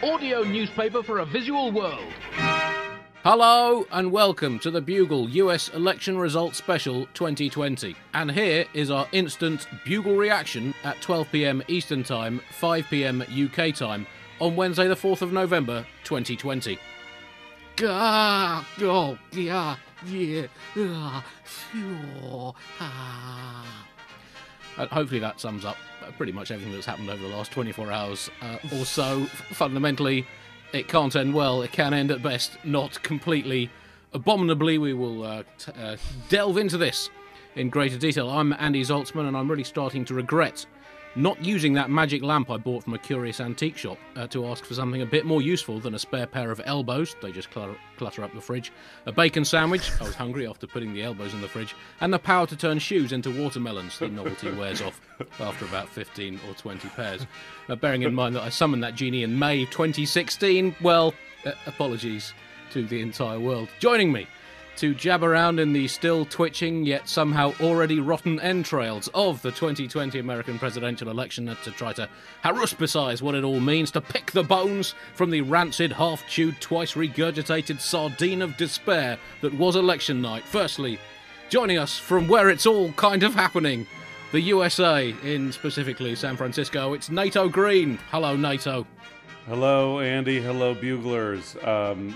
Audio newspaper for a visual world. Hello and welcome to the Bugle US Election Results Special 2020. And here is our instant Bugle reaction at 12 p.m. Eastern Time, 5 p.m. UK time on Wednesday the 4th of November 2020. Hopefully that sums up pretty much everything that's happened over the last 24 hours or so. Fundamentally, it can't end well. It can end at best not completely abominably. We will delve into this in greater detail. I'm Andy Zaltzman, and I'm really starting to regret not using that magic lamp I bought from a curious antique shop to ask for something a bit more useful than a spare pair of elbows. They just clutter up the fridge. A bacon sandwich. I was hungry after putting the elbows in the fridge. And the power to turn shoes into watermelons. The novelty wears off after about 15 or 20 pairs. Bearing in mind that I summoned that genie in May 2016, well, apologies to the entire world. Joining me to jab around in the still twitching yet somehow already rotten entrails of the 2020 American presidential election to try to haruspicize what it all means, to pick the bones from the rancid, half-chewed, twice regurgitated sardine of despair that was election night. Firstly, joining us from where it's all kind of happening, the USA, in specifically San Francisco, it's Nato Green. Hello, Nato. Hello, Andy. Hello, Buglers.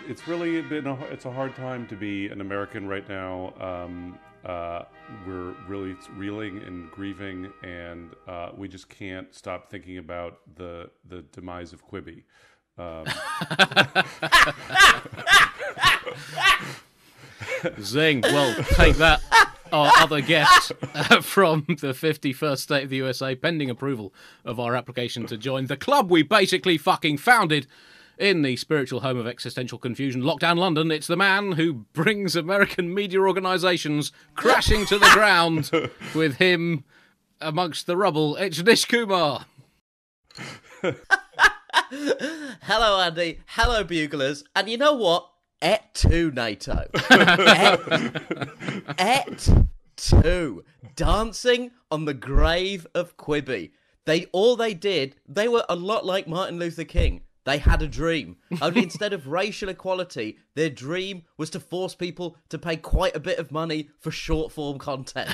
It's really been it's a hard time to be an American right now. We're really reeling and grieving, and we just can't stop thinking about the demise of Quibi. Zing. Well, take that. Our other guest from the 51st state of the USA, pending approval of our application to join the club we basically fucking founded in the spiritual home of existential confusion, Lockdown London. It's the man who brings American media organisations crashing to the ground with him amongst the rubble. It's Nish Kumar. Hello, Andy. Hello, Buglers. And you know what? Et tu, NATO. Et tu. Dancing on the grave of Quibi. They were a lot like Martin Luther King. They had a dream. Only instead of racial equality, their dream was to force people to pay quite a bit of money for short-form content.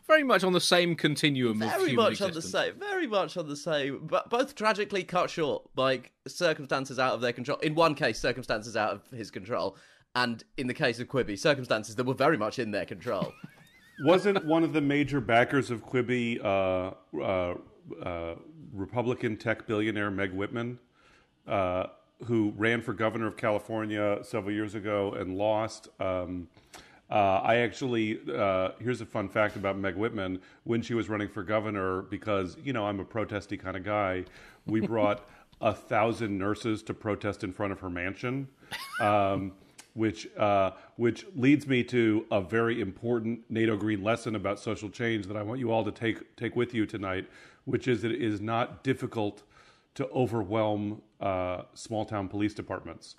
Very much on the same continuum of human existence. Very much on the same, but both tragically cut short by circumstances out of their control. In one case, circumstances out of his control, and in the case of Quibi, circumstances that were very much in their control. Wasn't one of the major backers of Quibi Republican tech billionaire Meg Whitman, who ran for governor of California several years ago and lost? I actually, here's a fun fact about Meg Whitman. When she was running for governor, because, you know, I'm a protesty kind of guy, we brought 1,000 nurses to protest in front of her mansion, which leads me to a very important NATO Green lesson about social change that I want you all to take with you tonight, which is that it is not difficult to overwhelm small-town police departments.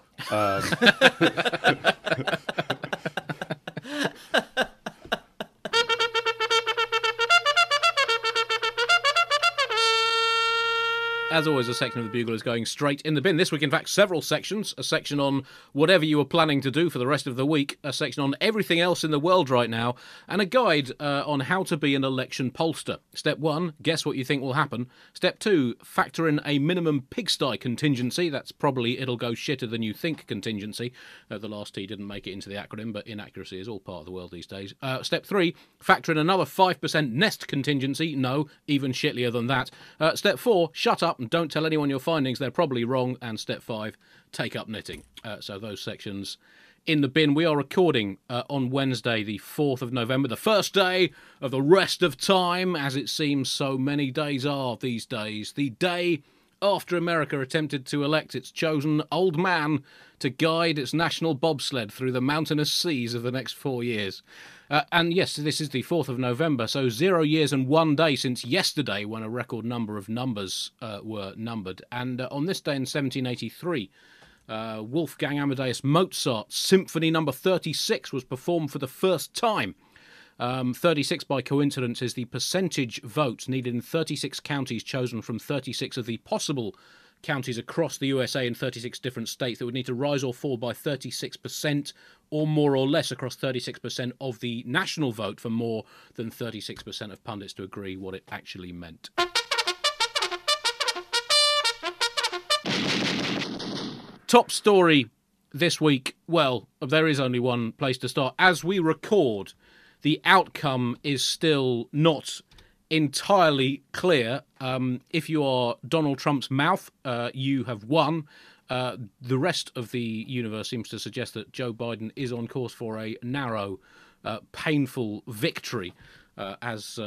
As always, a section of the Bugle is going straight in the bin. This week, in fact, several sections. A section on whatever you were planning to do for the rest of the week. A section on everything else in the world right now. And a guide on how to be an election pollster. Step 1, guess what you think will happen. Step 2, factor in a minimum pigsty contingency. That's probably it'll go shitter than you think contingency. The last T didn't make it into the acronym, but inaccuracy is all part of the world these days. Step 3, factor in another 5% nest contingency. No, even shitlier than that. Step 4, shut up and don't tell anyone your findings, they're probably wrong. And step 5, take up knitting. So those sections in the bin. We are recording on Wednesday the 4th of November, the first day of the rest of time, as it seems so many days are these days. The day after America attempted to elect its chosen old man to guide its national bobsled through the mountainous seas of the next 4 years. And yes, this is the 4th of November, so 0 years and 1 day since yesterday when a record number of numbers were numbered. And on this day in 1783, Wolfgang Amadeus Mozart's Symphony No. 36 was performed for the first time. 36 by coincidence is the percentage votes needed in 36 counties chosen from 36 of the possible counties across the USA in 36 different states that would need to rise or fall by 36% or more or less across 36% of the national vote for more than 36% of pundits to agree what it actually meant. Top story this week. Well, there is only one place to start. As we record, the outcome is still not entirely clear. If you are Donald Trump's mouth, you have won. The rest of the universe seems to suggest that Joe Biden is on course for a narrow, painful victory as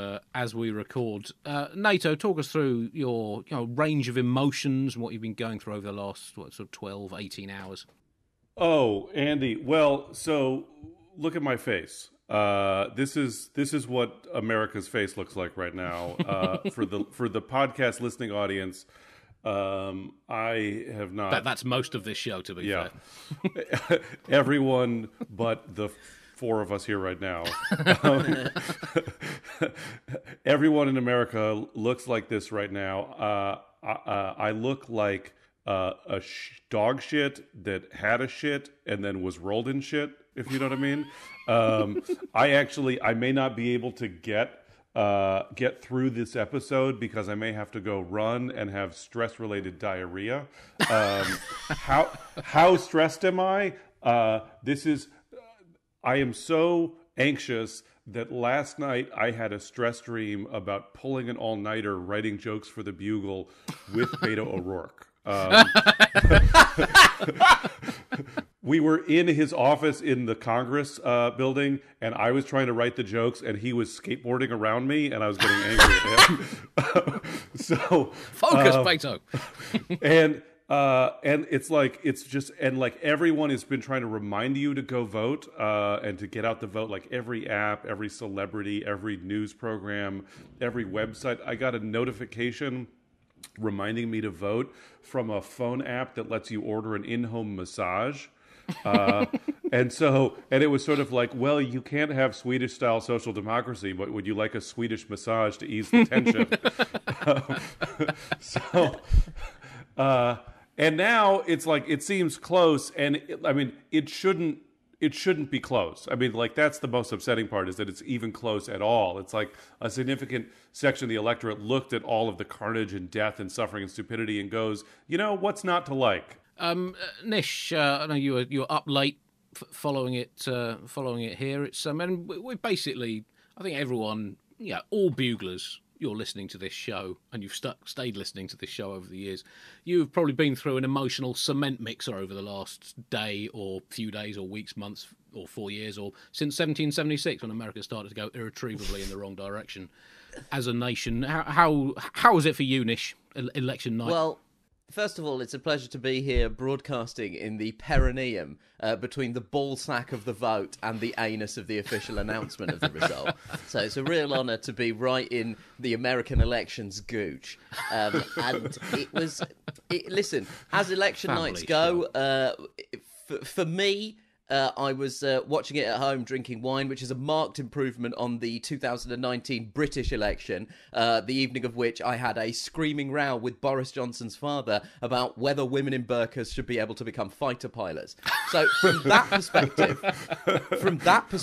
we record. NATO, talk us through your range of emotions and what you've been going through over the last 12, 18 hours. Oh, Andy. Well, so look at my face. This is what America's face looks like right now. For the podcast listening audience, I have not. That's most of this show, to be fair. Everyone but the four of us here right now. Everyone in America looks like this right now. I look like dog shit that had a shit and then was rolled in shit, if you know what I mean. I may not be able to get through this episode because I may have to go run and have stress-related diarrhea. How stressed am I? I am so anxious that last night I had a stress dream about pulling an all-nighter writing jokes for the Bugle with Beto O'Rourke. We were in his office in the Congress building, and I was trying to write the jokes, and he was skateboarding around me, and I was getting angry at him. So focus, Beto. And it's like everyone has been trying to remind you to go vote and to get out the vote. Like every app, every celebrity, every news program, every website. I got a notification reminding me to vote from a phone app that lets you order an in-home massage. And it was sort of like, well, you can't have Swedish style social democracy, but would you like a Swedish massage to ease the tension? And now it's like, it seems close, and it shouldn't be close. I mean, like, that's the most upsetting part, is that it's even close at all. It's like a significant section of the electorate looked at all of the carnage and death and suffering and stupidity and goes, what's not to like? Nish, I know you were up late following it here. It's and we basically, I think everyone, all buglers, you're listening to this show, and you've stayed listening to this show over the years, you've probably been through an emotional cement mixer over the last day or few days or weeks, months or 4 years, or since 1776 when America started to go irretrievably in the wrong direction as a nation. How was it for you, Nish, election night? Well, first of all, it's a pleasure to be here broadcasting in the perineum between the ball sack of the vote and the anus of the official announcement of the result. So it's a real honour to be right in the American elections gooch. And listen, as election nights go, for me, I was watching it at home, drinking wine, which is a marked improvement on the 2019 British election, the evening of which I had a screaming row with Boris Johnson's father about whether women in burqas should be able to become fighter pilots. So from that perspective,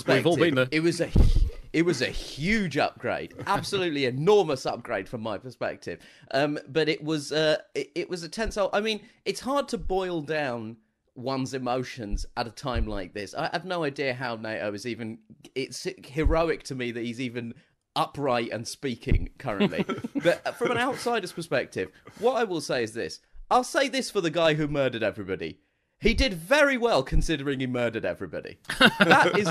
We've all been there. it was a huge upgrade, absolutely enormous upgrade from my perspective. But it was a tense. I mean, it's hard to boil down one's emotions at a time like this. I have no idea how NATO is even... It's heroic to me that he's even upright and speaking currently. But from an outsider's perspective, what I will say is this. I'll say this for the guy who murdered everybody. He did very well considering he murdered everybody. That is...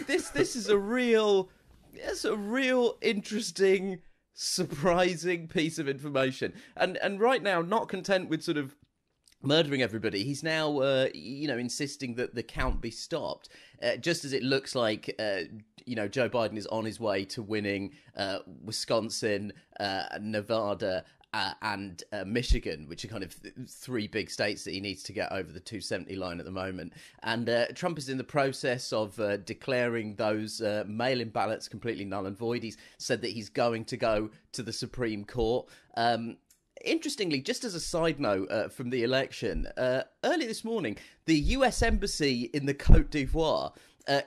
This is a real... It's a real interesting, surprising piece of information. And right now, not content with sort of murdering everybody, he's now, insisting that the count be stopped, just as it looks like, Joe Biden is on his way to winning Wisconsin, Nevada, and Michigan, which are kind of three big states that he needs to get over the 270 line at the moment. And Trump is in the process of declaring those mail-in ballots completely null and void. He's said that he's going to go to the Supreme Court. Interestingly, just as a side note from the election, early this morning, the US Embassy in the Côte d'Ivoire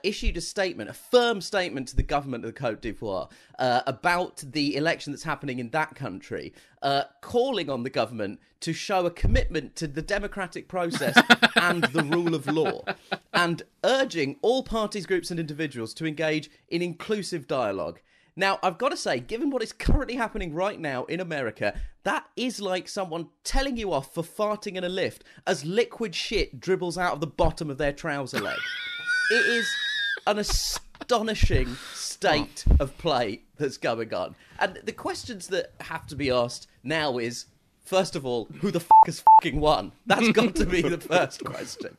issued a firm statement to the government of the Côte d'Ivoire about the election that's happening in that country, calling on the government to show a commitment to the democratic process and the rule of law, and urging all parties, groups and individuals to engage in inclusive dialogue. Now, I've got to say, given what is currently happening right now in America, that is like someone telling you off for farting in a lift as liquid shit dribbles out of the bottom of their trouser leg. It is an astonishing state of play that's going on. And the questions that have to be asked now is, first of all, who the has fucking won? That's got to be the first question.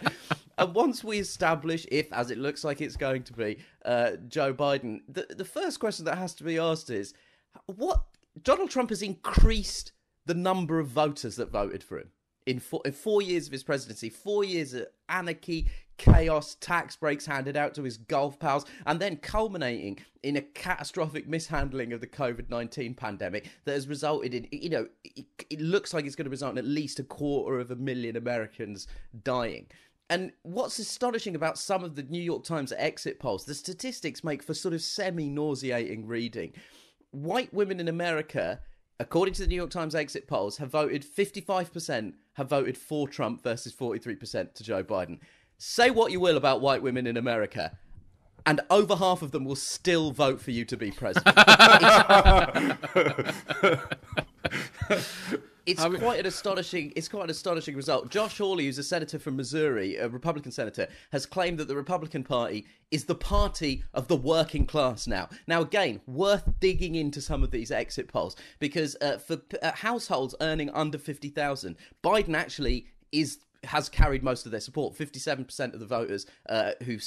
And once we establish, if, as it looks like it's going to be, Joe Biden, the first question that has to be asked is, what Donald Trump has increased the number of voters that voted for him in 4 years of his presidency, 4 years of anarchy, chaos, tax breaks handed out to his golf pals, and then culminating in a catastrophic mishandling of the COVID-19 pandemic that has resulted in, it looks like it's going to result in at least 250,000 Americans dying. And what's astonishing about some of the New York Times exit polls, the statistics make for sort of semi-nauseating reading. White women in America, according to the New York Times exit polls, have voted 55% have voted for Trump versus 43% to Joe Biden. Say what you will about white women in America, and over half of them will still vote for you to be president. It's quite an astonishing result. Josh Hawley, who's a senator from Missouri, a Republican senator, has claimed that the Republican Party is the party of the working class now. Now, again, worth digging into some of these exit polls, because for households earning under $50,000, Biden actually has carried most of their support. 57% of the voters who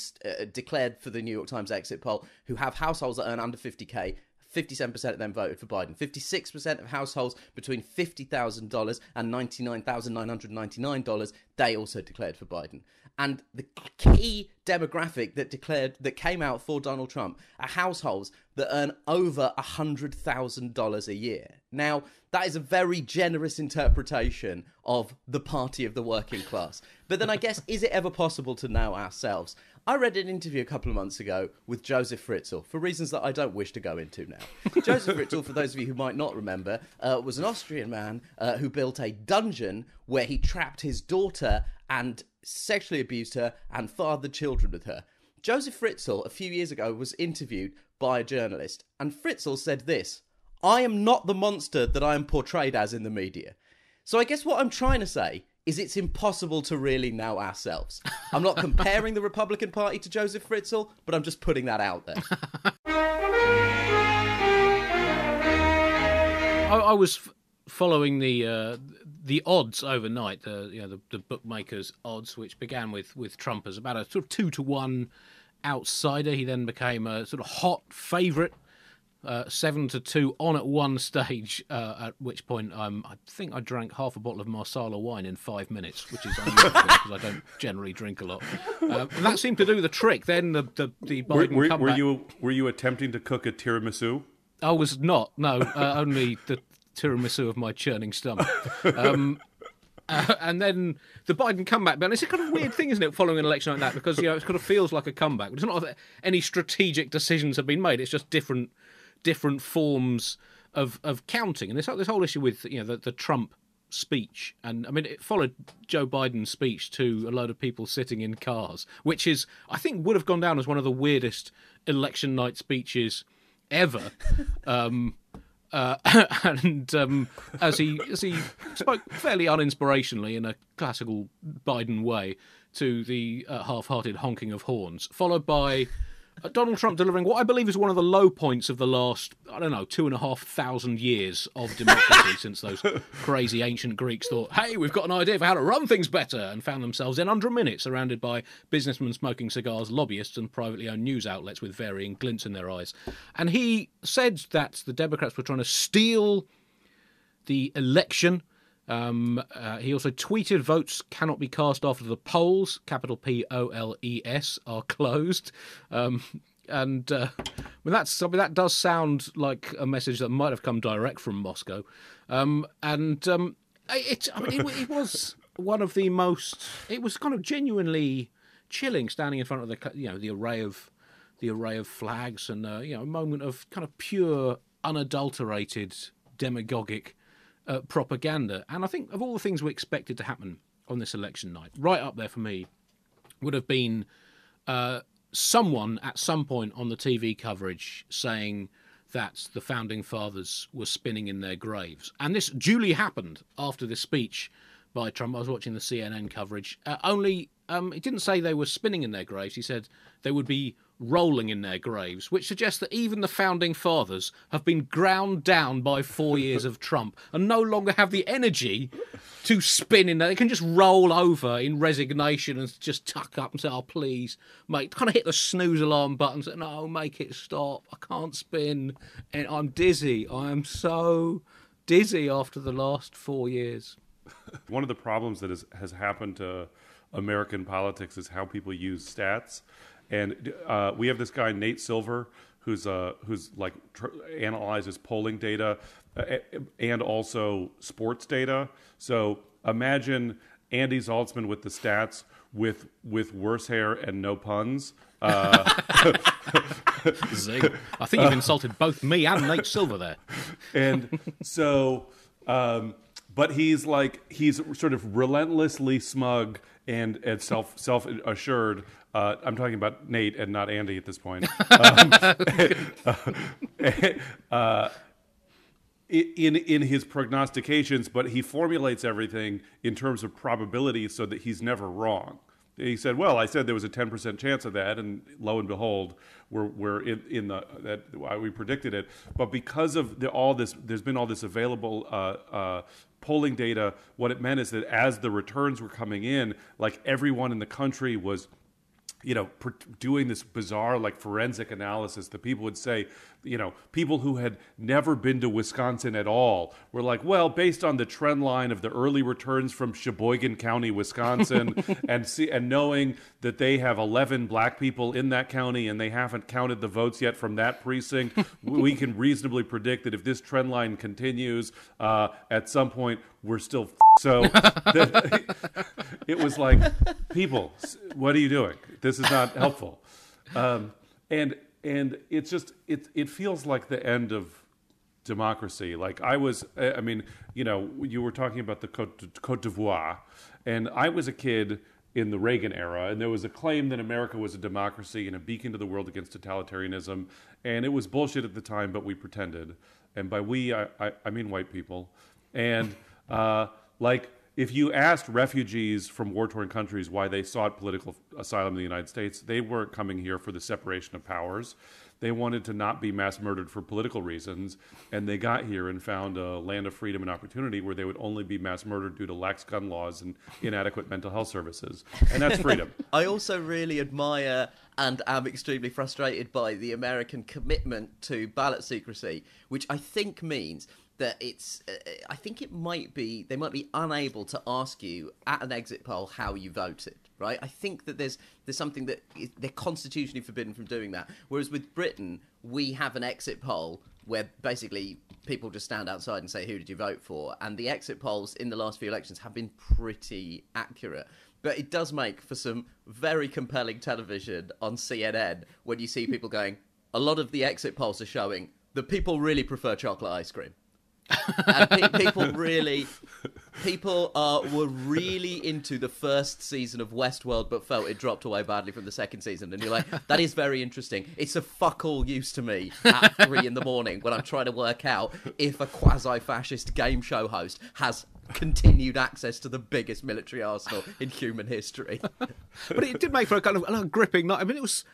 declared for the New York Times exit poll who have households that earn under 50K, 57% of them voted for Biden. 56% of households between $50,000 and $99,999, they also declared for Biden. And the key demographic that came out for Donald Trump are households that earn over $100,000 a year. Now, that is a very generous interpretation of the party of the working class. But then I guess, is it ever possible to know ourselves? I read an interview a couple of months ago with Josef Fritzl, for reasons that I don't wish to go into now. Josef Fritzl, for those of you who might not remember, was an Austrian man who built a dungeon where he trapped his daughter and sexually abused her and fathered children with her. Josef Fritzl, a few years ago, was interviewed by a journalist, and Fritzl said this: "I am not the monster that I am portrayed as in the media." So I guess what I'm trying to say is it's impossible to really know ourselves. I'm not comparing the Republican Party to Josef Fritzl, but I'm just putting that out there. I was following the odds overnight, the bookmakers' odds, which began with Trump as about a sort of 2-1 outsider. He then became a sort of hot favourite, 7-2 on at one stage, at which point I think I drank half a bottle of Marsala wine in 5 minutes, which is unusual because I don't generally drink a lot. And that seemed to do the trick. Then the Biden comeback. Were you attempting to cook a tiramisu? I was not. No, only the tiramisu of my churning stomach. And then the Biden comeback, but it's a kind of weird thing, isn't it, following an election like that? Because it kind of feels like a comeback. It's not that any strategic decisions have been made. It's just different forms of counting. And this whole issue with the Trump speech, and I mean it followed Joe Biden's speech to a load of people sitting in cars, which is, I think, would have gone down as one of the weirdest election night speeches ever. As he spoke fairly uninspirationally in a classical Biden way to the half-hearted honking of horns, followed by Donald Trump delivering what I believe is one of the low points of the last, 2,500 years of democracy since those crazy ancient Greeks thought, hey, we've got an idea for how to run things better, and found themselves in under a minute surrounded by businessmen smoking cigars, lobbyists, and privately owned news outlets with varying glints in their eyes. And he said that the Democrats were trying to steal the election. He also tweeted votes cannot be cast after the polls, capital POLES, are closed. That does sound like a message that might have come direct from Moscow. It was one of the most. It was kind of genuinely chilling standing in front of the array of flags and a moment of kind of pure, unadulterated, demagogic propaganda. And I think of all the things we expected to happen on this election night, right up there for me would have been someone at some point on the TV coverage saying that the founding fathers were spinning in their graves. And this duly happened after this speech by Trump. I was watching the CNN coverage. He didn't say they were spinning in their graves. He said they would be rolling in their graves, which suggests that even the founding fathers have been ground down by 4 years of Trump and no longer have the energy to spin in there. They can just roll over in resignation and just tuck up and say, oh, please, mate, kind of hit the snooze alarm button and say, no, make it stop. I can't spin. And I'm dizzy. I am so dizzy after the last 4 years. One of the problems that has happened to American politics is how people use stats. And we have this guy, Nate Silver, who's analyzes polling data and also sports data. So imagine Andy Zaltzman with the stats with worse hair and no puns. Zing. I think you've insulted both me and Nate Silver there. And so, but he's sort of relentlessly smug and self-assured. I'm talking about Nate and not Andy at this point. In his prognostications, but he formulates everything in terms of probability so that he's never wrong. He said, "Well, I said there was a 10% chance of that, and lo and behold, we're in that we predicted it." But because of there's been all this available polling data. What it meant is that as the returns were coming in, like everyone in the country was, doing this bizarre forensic analysis that people would say, people who had never been to Wisconsin at all were like, well, based on the trend line of the early returns from Sheboygan County, Wisconsin, and knowing that they have 11 black people in that county and they haven't counted the votes yet from that precinct, we can reasonably predict that if this trend line continues, at some point we're still so it was like, people, what are you doing? This is not helpful. And it's just, it feels like the end of democracy. You were talking about the Côte d'Ivoire, and I was a kid in the Reagan era, and there was a claim that America was a democracy and a beacon to the world against totalitarianism, and it was bullshit at the time, but we pretended. And by we, I mean white people. And if you asked refugees from war-torn countries why they sought political asylum in the United States, they weren't coming here for the separation of powers. They wanted to not be mass murdered for political reasons, and they got here and found a land of freedom and opportunity where they would only be mass murdered due to lax gun laws and inadequate mental health services. And that's freedom. I also really admire and am extremely frustrated by the American commitment to ballot secrecy, which I think means that I think they might be unable to ask you at an exit poll how you voted, right? I think that there's something that they're constitutionally forbidden from doing that. Whereas with Britain, we have an exit poll where basically people just stand outside and say, who did you vote for? And the exit polls in the last few elections have been pretty accurate. But it does make for some very compelling television on CNN when you see people going, a lot of the exit polls are showing that people really prefer chocolate ice cream. And people were really into the first season of Westworld, but felt it dropped away badly from the second season. And you're like, that is very interesting. It's a fuck all use to me at 3 a.m. when I'm trying to work out if a quasi-fascist game show host has continued access to the biggest military arsenal in human history. But it did make for a kind of gripping night. I mean, it was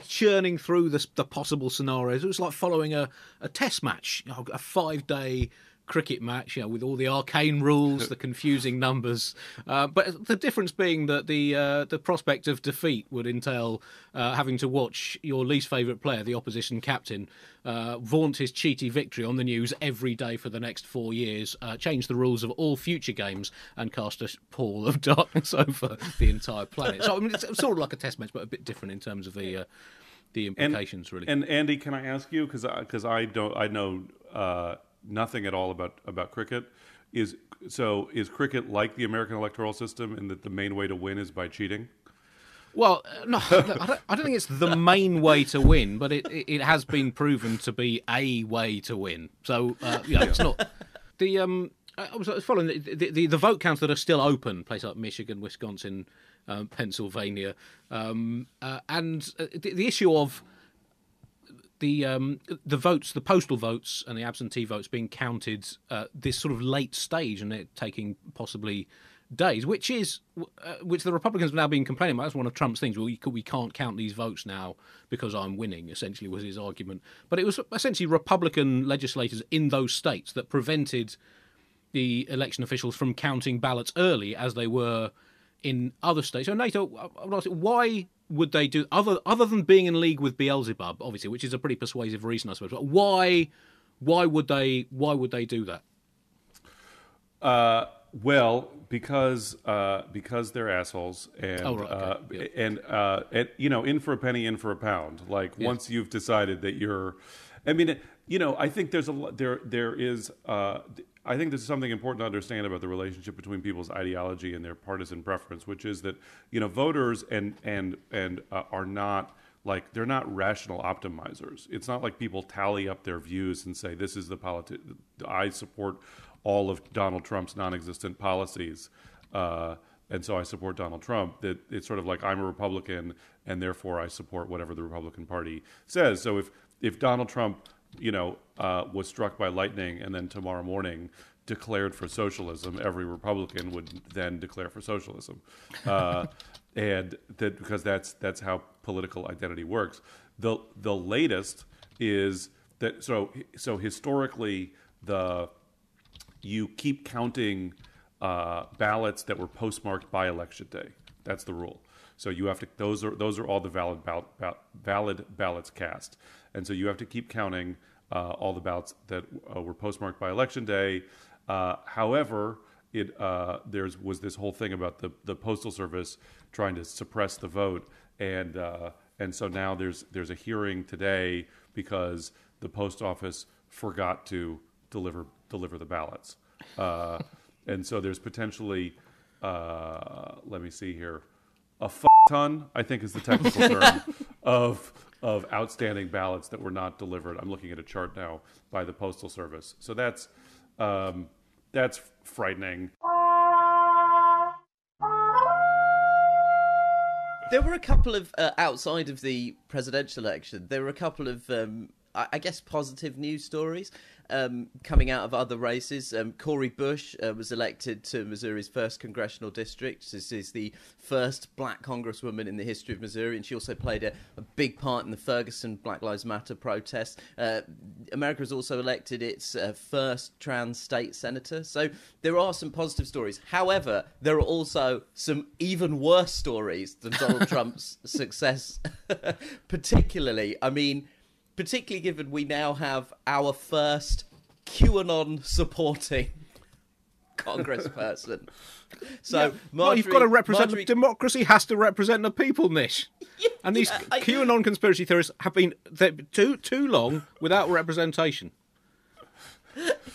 churning through the possible scenarios. It was like following a test match, a 5-day cricket match, with all the arcane rules, the confusing numbers. But the difference being that the prospect of defeat would entail having to watch your least favourite player, the opposition captain, vaunt his cheaty victory on the news every day for the next 4 years, change the rules of all future games, and cast a pall of darkness over the entire planet. So I mean, it's sort of like a test match, but a bit different in terms of the implications, really. And Andy, can I ask you, because I know nothing at all about cricket, is cricket like the American electoral system in that the main way to win is by cheating? Well, no, I don't think it's the main way to win, but it has been proven to be a way to win. So it's not the. I was following the vote counts that are still open, places like Michigan, Wisconsin, Pennsylvania, and the issue of the votes, the postal votes and the absentee votes being counted this sort of late stage, and it taking possibly days, which the Republicans have now been complaining about. That's one of Trump's things. Well, we can't count these votes now because I'm winning, essentially, was his argument. But it was essentially Republican legislators in those states that prevented the election officials from counting ballots early, as they were in other states. So NATO, I would ask, why would they do, other than being in league with Beelzebub, obviously, which is a pretty persuasive reason, I suppose, but why would they do that? Well, because they're assholes, and in for a penny, in for a pound. Like, once you've decided that you're, I mean, I think there's I think there's something important to understand about the relationship between people's ideology and their partisan preference, which is that voters are not, like, they're not rational optimizers. It's not like people tally up their views and say, this is I support all of Donald Trump's non-existent policies, and so I support Donald Trump. That it's sort of like, I'm a Republican, and therefore I support whatever the Republican Party says. So if Donald Trump, was struck by lightning and then tomorrow morning declared for socialism, every Republican would then declare for socialism, and that because that's how political identity works. The latest is that so historically you keep counting ballots that were postmarked by election day. That's the rule. So you have to; those are all the valid ballots cast, and so you have to keep counting all the ballots that were postmarked by election day. However, there was this whole thing about the Postal Service trying to suppress the vote, and so now there's a hearing today because the post office forgot to deliver the ballots, and so there's potentially let me see here, a ton, I think is the technical term, of outstanding ballots that were not delivered. I'm looking at a chart now by the Postal Service. So that's frightening. There were a couple of, outside of the presidential election, there were a couple of, I guess, positive news stories coming out of other races. Cori Bush was elected to Missouri's 1st congressional district. This is the first black congresswoman in the history of Missouri, and she also played a big part in the Ferguson Black Lives Matter protests. America has also elected its first trans state senator. So there are some positive stories. However, there are also some even worse stories than Donald Trump's success, particularly given we now have our first QAnon supporting congressperson. So, you've got to represent democracy. Has to represent the people, Nish. And these QAnon conspiracy theorists have been too long without representation.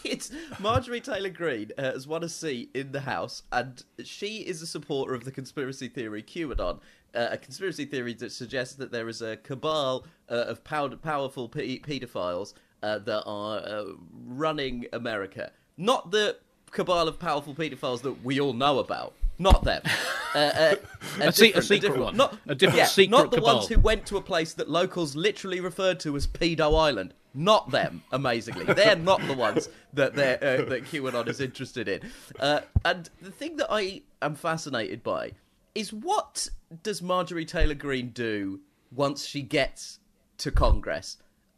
It's Marjorie Taylor Greene has won a seat in the House, and she is a supporter of the conspiracy theory QAnon, a conspiracy theory that suggests that there is a cabal of powerful paedophiles that are running America. Not the cabal of powerful paedophiles that we all know about. Not them. A secret one. Not the ones who went to a place that locals literally referred to as Pedo Island. Not them, amazingly. They're not the ones that QAnon is interested in. And the thing that I am fascinated by is, what does Marjorie Taylor Greene do once she gets to Congress?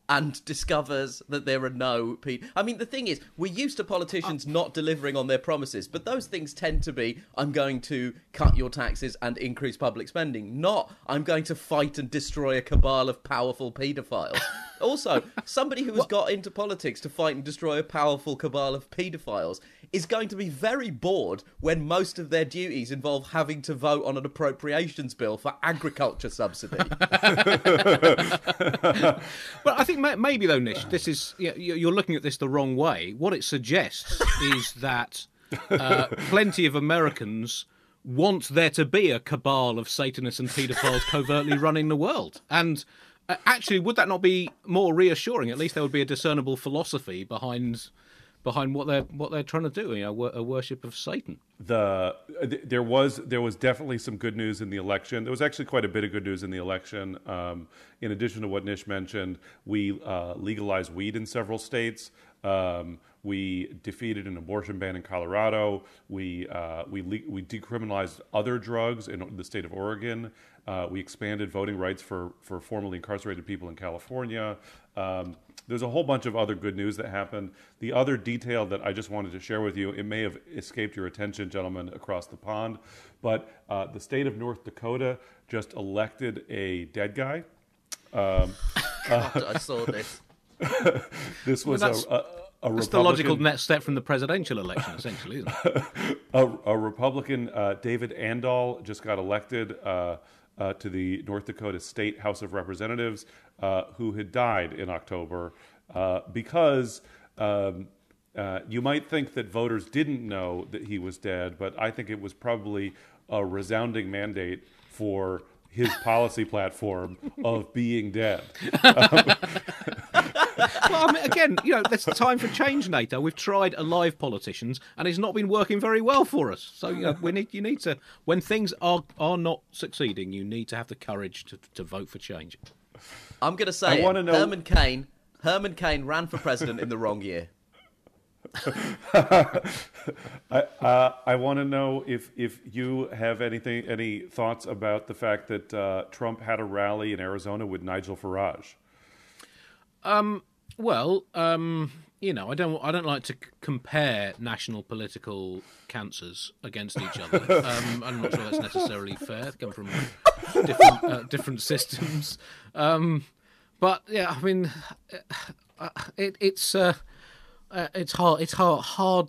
and discovers that there are no... I mean, the thing is, we're used to politicians not delivering on their promises, but those things tend to be, I'm going to cut your taxes and increase public spending, not I'm going to fight and destroy a cabal of powerful paedophiles. Also, somebody who has got into politics to fight and destroy a powerful cabal of paedophiles is going to be very bored when most of their duties involve having to vote on an appropriations bill for agriculture subsidy. Well, I think maybe though, Nish, this is you're looking at this the wrong way. What it suggests is that plenty of Americans want there to be a cabal of Satanists and paedophiles covertly running the world. And actually, would that not be more reassuring? At least there would be a discernible philosophy behind what they're trying to do, a worship of Satan. There was definitely some good news in the election. There was actually quite a bit of good news in the election. In addition to what Nish mentioned, we legalized weed in several states. We defeated an abortion ban in Colorado. We decriminalized other drugs in the state of Oregon. We expanded voting rights for formerly incarcerated people in California. There's a whole bunch of other good news that happened. The other detail that I just wanted to share with you, it may have escaped your attention, gentlemen, across the pond, but the state of North Dakota just elected a dead guy. God, I saw this. This was a Republican... That's the logical next step from the presidential election, essentially, isn't it? A Republican, David Andal, just got elected to the North Dakota State House of Representatives, who had died in October because you might think that voters didn't know that he was dead, but I think it was probably a resounding mandate for his policy platform of being dead. Well, I mean, again, there's time for change, NATO. We've tried alive politicians, and it's not been working very well for us. So, you need to, when things are not succeeding, you need to have the courage to vote for change. I'm going to say Herman Cain ran for president in the wrong year. I want to know if you have any thoughts about the fact that Trump had a rally in Arizona with Nigel Farage. Well, I don't like to compare national political cancers against each other. I'm not sure that's necessarily fair. They come from different systems. But yeah, I mean, it's hard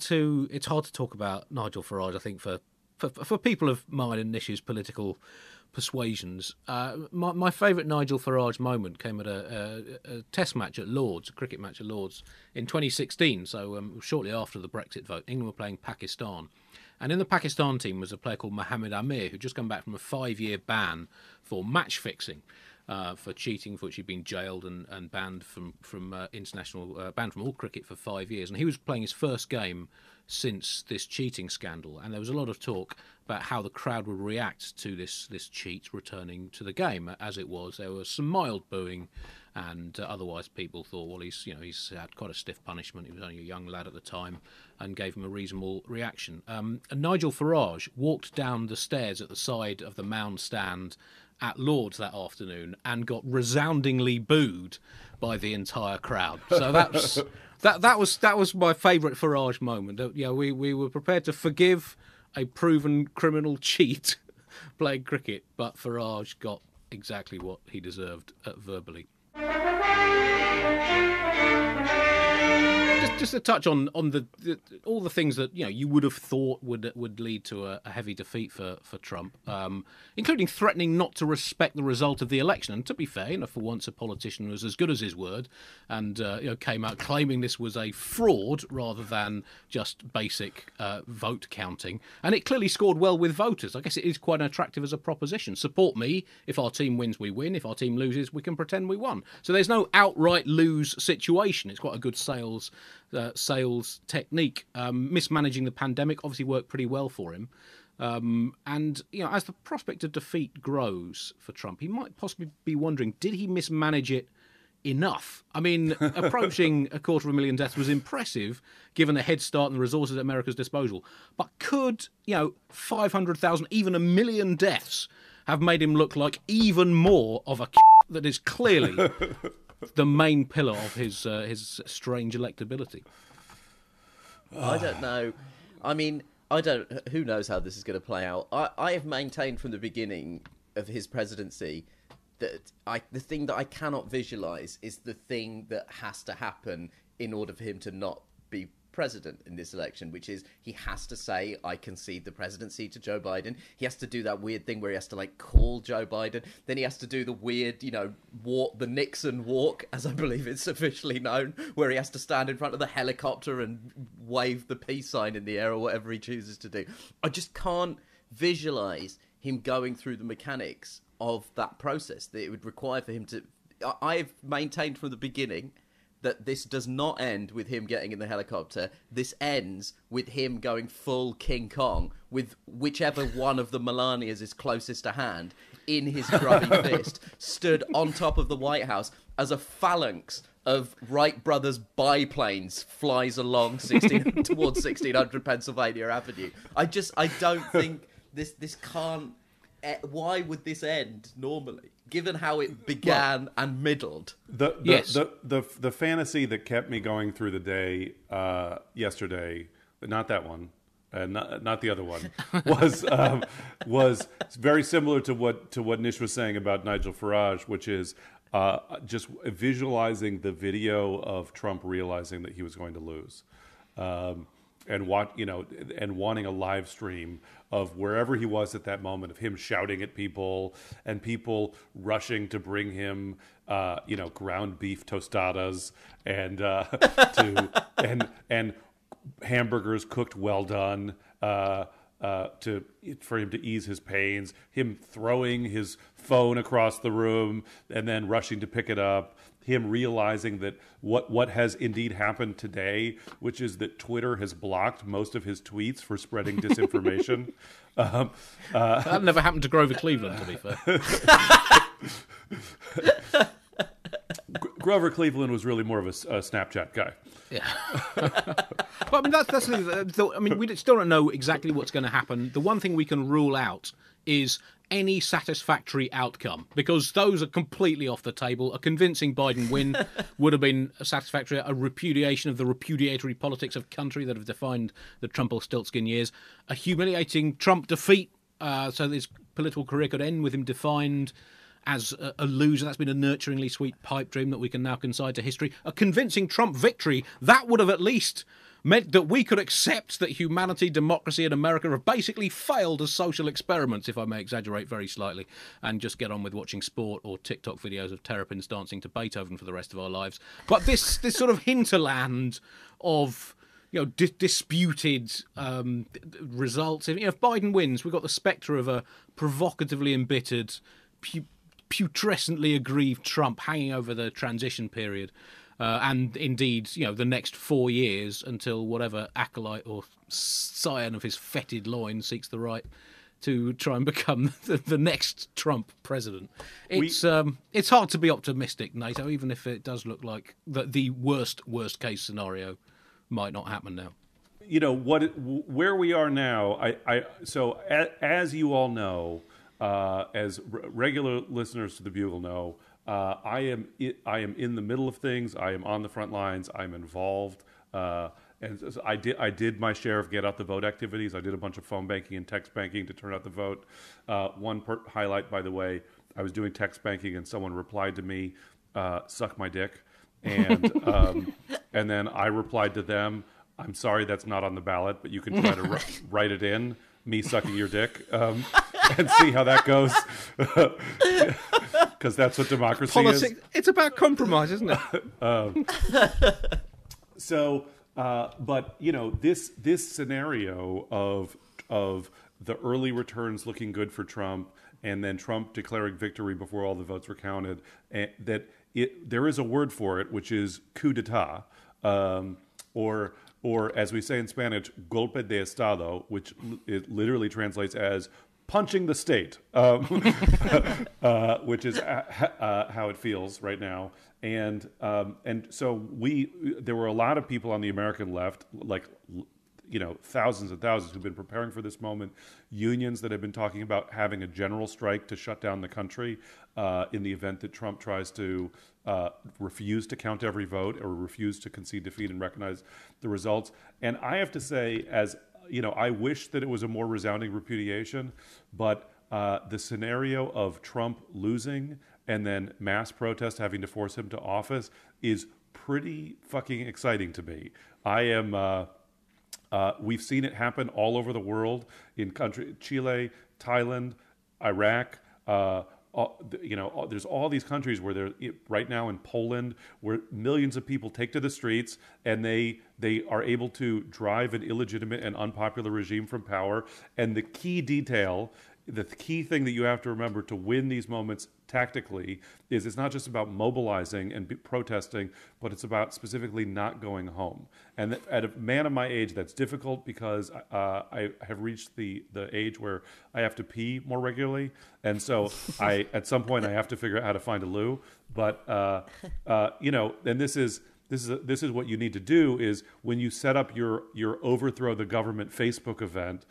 to talk about Nigel Farage. I think for people of mine and Nish's political persuasions, my favourite Nigel Farage moment came at a test match at Lords, a cricket match at Lords in 2016. So shortly after the Brexit vote, England were playing Pakistan. And in the Pakistan team was a player called Mohammed Amir, who'd just come back from a 5-year ban for match fixing, for cheating, for which he'd been jailed and banned from international, banned from all cricket for 5 years. And he was playing his first game since this cheating scandal. And there was a lot of talk about how the crowd would react to this cheat returning to the game. As it was, there was some mild booing, and otherwise people thought, well, he's had quite a stiff punishment. He was only a young lad at the time, and gave him a reasonable reaction. And Nigel Farage walked down the stairs at the side of the Mound stand at Lords that afternoon and got resoundingly booed by the entire crowd. So that was my favourite Farage moment. We were prepared to forgive a proven criminal cheat playing cricket, but Farage got exactly what he deserved verbally. Just to touch on all the things that you would have thought would lead to a heavy defeat for Trump, including threatening not to respect the result of the election. And to be fair, for once a politician was as good as his word, and came out claiming this was a fraud rather than just basic vote counting. And it clearly scored well with voters. I guess it is quite attractive as a proposition. Support me. If our team wins, we win. If our team loses, we can pretend we won. So there's no outright lose situation. It's quite a good sales technique. Mismanaging the pandemic obviously worked pretty well for him. And as the prospect of defeat grows for Trump, he might possibly be wondering, did he mismanage it enough? I mean, approaching 250,000 deaths was impressive, given the head start and the resources at America's disposal. But could 500,000, even 1 million deaths have made him look like even more of a that is clearly the main pillar of his strange electability. I don't know. I mean, I don't. Who knows how this is going to play out? I have maintained from the beginning of his presidency that the thing that I cannot visualize is the thing that has to happen in order for him to not be president in this election, which is he has to say, I concede the presidency to Joe Biden. He has to do that weird thing where he has to like call Joe Biden. Then he has to do the weird, walk, the Nixon walk, as I believe it's officially known, where he has to stand in front of the helicopter and wave the peace sign in the air or whatever he chooses to do. I just can't visualize him going through the mechanics of that process that it would require for him to... I've maintained from the beginning that this does not end with him getting in the helicopter. This ends with him going full King Kong with whichever one of the Melanias is closest to hand in his grubby fist, stood on top of the White House as a phalanx of Wright brothers biplanes flies along towards 1600 Pennsylvania Avenue. I don't think this can't... Why would this end normally, given how it began and middled? The fantasy that kept me going through the day yesterday, but not that one, not the other one, was very similar to what Nish was saying about Nigel Farage, which is just visualizing the video of Trump realizing that he was going to lose. And wanting a live stream of wherever he was at that moment, of him shouting at people and people rushing to bring him, ground beef tostadas and and hamburgers cooked well done for him to ease his pains. Him throwing his phone across the room and then rushing to pick it up. Him realizing that what has indeed happened today, which is that Twitter has blocked most of his tweets for spreading disinformation. That never happened to Grover Cleveland, to be fair. Grover Cleveland was really more of a Snapchat guy. Yeah. But I mean, that's the thing. I mean, we still don't know exactly what's going to happen. The one thing we can rule out is any satisfactory outcome, because those are completely off the table. A convincing Biden win would have been satisfactory. A repudiation of the repudiatory politics of country that have defined the Trumpelstiltskin years. A humiliating Trump defeat, so his political career could end with him defined as a loser. That's been a nurturingly sweet pipe dream that we can now consign to history. A convincing Trump victory, that would have at least meant that we could accept that humanity, democracy and America have basically failed as social experiments, if I may exaggerate very slightly, and just get on with watching sport or TikTok videos of terrapins dancing to Beethoven for the rest of our lives. But this sort of hinterland of disputed results. If Biden wins, we've got the spectre of a provocatively embittered, putrescently aggrieved Trump hanging over the transition period. And indeed, the next 4 years until whatever acolyte or scion of his fetid loins seeks the right to try and become the next Trump president. It's hard to be optimistic, NATO, even if it does look like the worst case scenario might not happen now. Where we are now. So as you all know, as regular listeners to the Bugle know, I am in the middle of things. I am on the front lines. I'm involved, and so I did my share of get out the vote activities. I did a bunch of phone banking and text banking to turn out the vote. One highlight, by the way, I was doing text banking and someone replied to me, "Suck my dick," and and then I replied to them, "I'm sorry, that's not on the ballot, but you can try to write it in, me sucking your dick." And see how that goes, because that's what democracy Politics, is. It's about compromise, isn't it? But this scenario of the early returns looking good for Trump, and then Trump declaring victory before all the votes were counted, there is a word for it, which is coup d'état, or as we say in Spanish, golpe de estado, which it literally translates as punching the state, which is how it feels right now. And so there were a lot of people on the American left, like thousands and thousands who've been preparing for this moment, unions that have been talking about having a general strike to shut down the country in the event that Trump tries to refuse to count every vote or refuse to concede defeat and recognize the results. And I have to say, I wish that it was a more resounding repudiation, but the scenario of Trump losing and then mass protest having to force him to office is pretty fucking exciting to me. We've seen it happen all over the world in Chile, Thailand, Iraq. There's all these countries where right now in Poland, where millions of people take to the streets and they are able to drive an illegitimate and unpopular regime from power. And the key thing that you have to remember to win these moments tactically is it's not just about mobilizing and protesting, but it's about specifically not going home. And at a man of my age, that's difficult because I have reached the age where I have to pee more regularly, and so at some point I have to figure out how to find a loo. But and this is what you need to do is when you set up your overthrow the government Facebook event.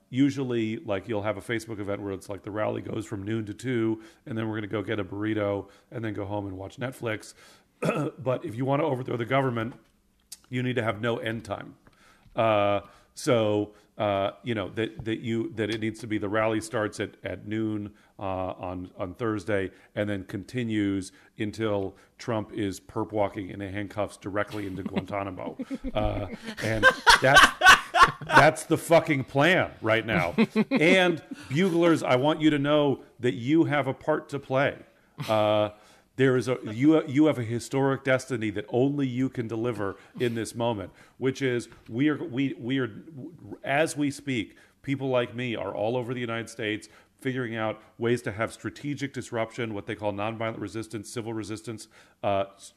Usually, like, you'll have a Facebook event where it's like the rally goes from noon to 2, and then we're going to go get a burrito and then go home and watch Netflix. But if you want to overthrow the government, you need to have no end time. That it needs to be the rally starts at noon on Thursday and then continues until Trump is perp walking in handcuffs directly into Guantanamo. And that's the fucking plan right now. And buglers, I want you to know that you have a part to play. You have a historic destiny that only you can deliver in this moment, which is we are as we speak, people like me are all over the United States figuring out ways to have strategic disruption, what they call nonviolent resistance, civil resistance,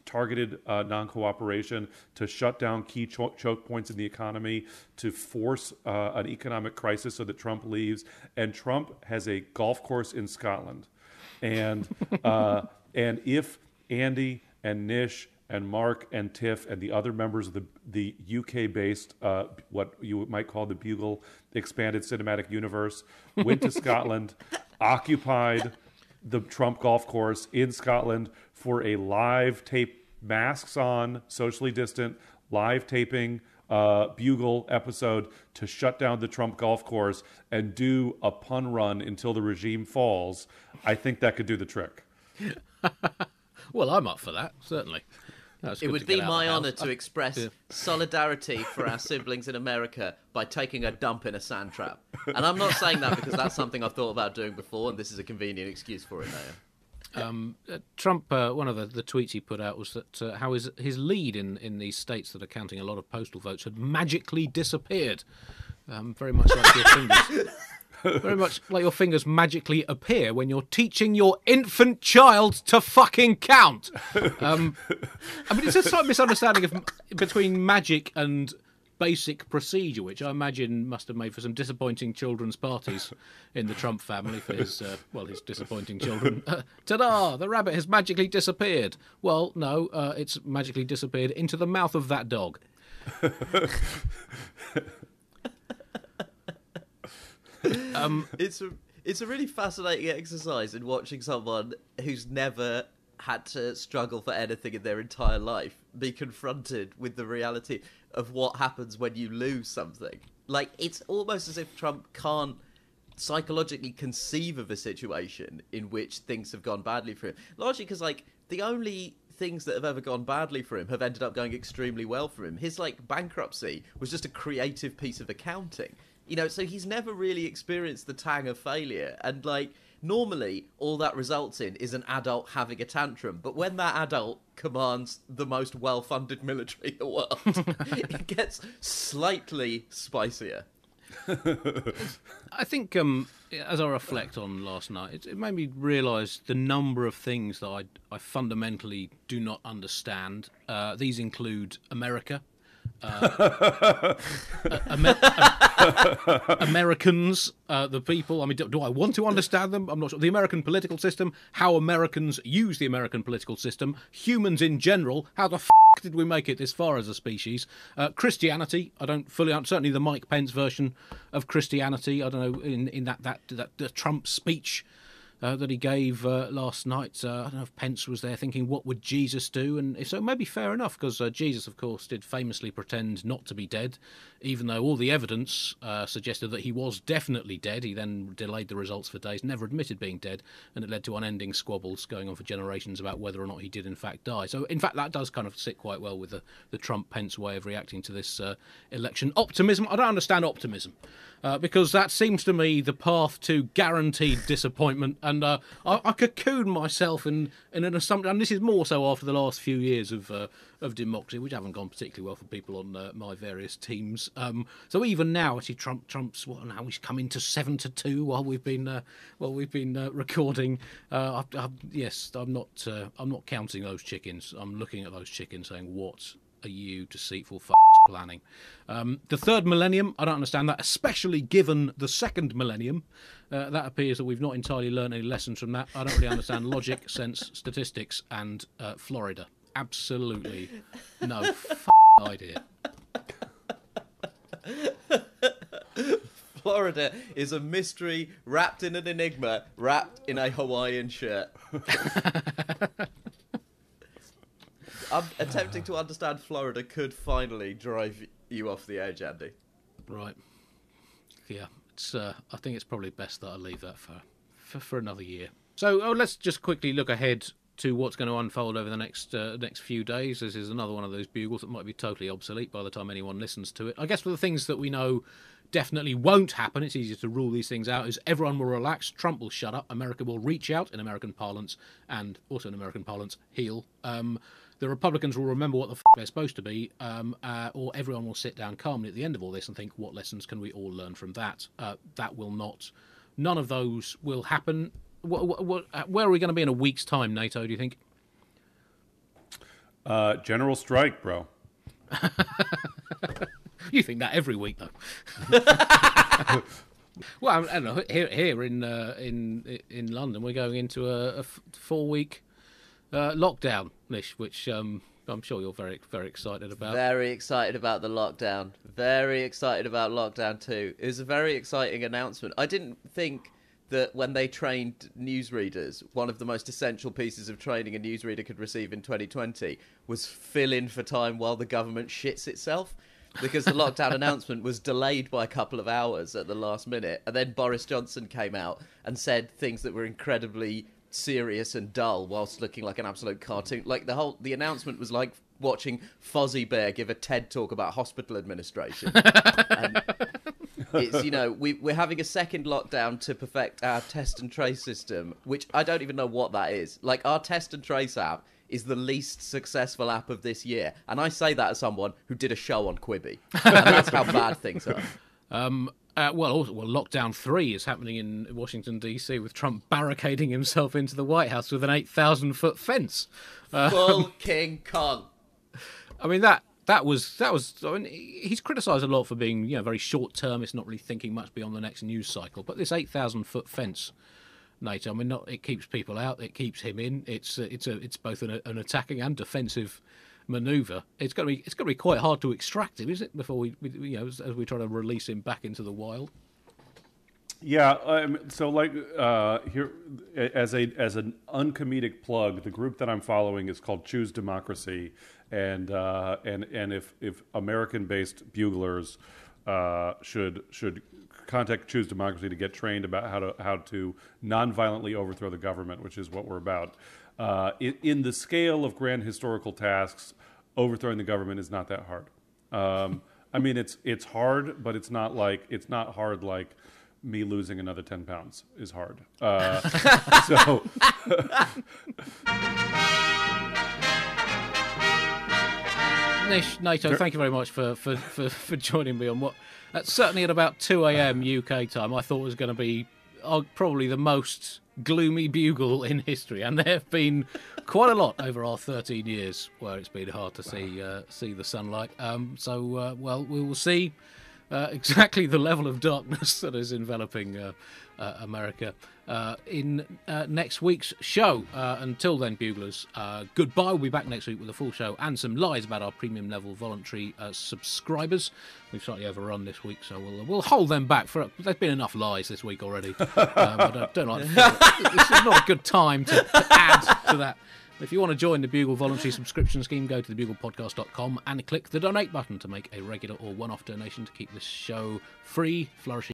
targeted non-cooperation, to shut down key choke points in the economy, to force an economic crisis so that Trump leaves. And Trump has a golf course in Scotland. And if Andy and Nish and Mark and Tiff and the other members of the UK-based, what you might call the Bugle Expanded Cinematic Universe, went to Scotland, occupied the Trump golf course in Scotland for a live tape, masks on, socially distant, live taping Bugle episode to shut down the Trump golf course and do a pun run until the regime falls, I think that could do the trick. Well, I'm up for that, certainly. It would be my honour to express solidarity for our siblings in America by taking a dump in a sand trap. And I'm not saying that because that's something I've thought about doing before, and this is a convenient excuse for it now. Trump, one of the tweets he put out was that how his lead in these states that are counting a lot of postal votes had magically disappeared. Very much like your fingers. Very much like your fingers magically appear when you're teaching your infant child to fucking count. It's a slight misunderstanding between magic and basic procedure, which I imagine must have made for some disappointing children's parties in the Trump family for his disappointing children. Ta-da! The rabbit has magically disappeared. Well, no, it's magically disappeared into the mouth of that dog. It's a really fascinating exercise in watching someone who's never had to struggle for anything in their entire life be confronted with the reality of what happens when you lose something. Like, it's almost as if Trump can't psychologically conceive of a situation in which things have gone badly for him. Largely because, like, the only things that have ever gone badly for him have ended up going extremely well for him. His, like, bankruptcy was just a creative piece of accounting. So he's never really experienced the tang of failure. And, like, normally all that results in is an adult having a tantrum. But when that adult commands the most well-funded military in the world, it gets slightly spicier. I think, as I reflect on last night, it made me realise the number of things that I fundamentally do not understand. These include America. Americans, the people. I mean, do I want to understand them? I'm not sure. The American political system, how Americans use the American political system, humans in general, how the did we make it this far as a species? Christianity, I don't fully certainly the Mike Pence version of Christianity. I don't know, in that the Trump speech that he gave last night. I don't know if Pence was there thinking, what would Jesus do? And if so, maybe fair enough, because Jesus, of course, did famously pretend not to be dead, even though all the evidence suggested that he was definitely dead. He then delayed the results for days, never admitted being dead, and it led to unending squabbles going on for generations about whether or not he did in fact die. So, in fact, that does kind of sit quite well with the Trump-Pence way of reacting to this election. Optimism, I don't understand optimism. Because that seems to me the path to guaranteed disappointment, and I cocoon myself in an assumption, and this is more so after the last few years of democracy, which haven't gone particularly well for people on my various teams. So even now, actually, Trump's now he's come into 7-2 while we've been recording. Yes, I'm not counting those chickens. I'm looking at those chickens, saying, what are you deceitful planning? The third millennium, I don't understand that, especially given the second millennium. That appears that we've not entirely learned any lessons from that. I don't really understand logic, sense, statistics, and Florida. Absolutely no idea. Florida is a mystery wrapped in an enigma, wrapped in a Hawaiian shirt. I'm attempting to understand Florida could finally drive you off the edge, Andy. Right. Yeah. It's. I think it's probably best that I leave that for another year. So let's just quickly look ahead to what's going to unfold over the next few days. This is another one of those bugles that might be totally obsolete by the time anyone listens to it. I guess for the things that we know definitely won't happen, it's easier to rule these things out, is everyone will relax, Trump will shut up, America will reach out in American parlance, and also in American parlance, heal. The Republicans will remember what the they're supposed to be, or everyone will sit down calmly at the end of all this and think, what lessons can we all learn from that? That will not. None of those will happen. Where are we going to be in a week's time, NATO, do you think? General strike, bro. You think that every week, though. Well, I don't know. Here in London, we're going into a 4-week lockdown, which I'm sure you're very, very excited about. Very excited about the lockdown. Very excited about lockdown 2. It was a very exciting announcement. I didn't think that when they trained newsreaders, one of the most essential pieces of training a newsreader could receive in 2020 was fill in for time while the government shits itself. Because the lockdown announcement was delayed by a couple of hours at the last minute. And then Boris Johnson came out and said things that were incredibly serious and dull whilst looking like an absolute cartoon. Like the announcement was like watching Fozzie Bear give a TED talk about hospital administration. And it's, we're having a second lockdown to perfect our test and trace system, which I don't even know what that is. Like, our test and trace app is the least successful app of this year. And I say that as someone who did a show on Quibi. And that's how bad things are. Well, Lockdown 3 is happening in Washington, D.C., with Trump barricading himself into the White House with an 8,000-foot fence. Full King Kong. I mean, that was. I mean, he's criticised a lot for being, very short-termist, not really thinking much beyond the next news cycle. But this 8,000-foot fence, NATO, I mean, it keeps people out, it keeps him in. It's both an attacking and defensive manoeuvre. It's going to be quite hard to extract him, isn't it? Before we as we try to release him back into the wild. Yeah. So here as an uncomedic plug, the group that I'm following is called Choose Democracy, and if American-based buglers should contact Choose Democracy to get trained about how to non-violently overthrow the government, which is what we're about. In the scale of grand historical tasks, overthrowing the government is not that hard. I mean, it's hard, but it's not hard like me losing another 10 pounds is hard. So. Nish, NATO, thank you very much for joining me on what, certainly at about 2 a.m. UK time, I thought was going to be probably the most gloomy bugle in history, and there have been quite a lot over our 13 years where it's been hard to see the sunlight. So we will see exactly the level of darkness that is enveloping America in next week's show. Until then, Buglers, goodbye. We'll be back next week with a full show and some lies about our premium level voluntary subscribers. We've slightly overrun this week, so we'll hold them back. There's been enough lies this week already. I don't like this is not a good time to add to that. If you want to join the Bugle voluntary subscription scheme, go to thebuglepodcast.com and click the donate button to make a regular or one-off donation to keep this show free, flourishing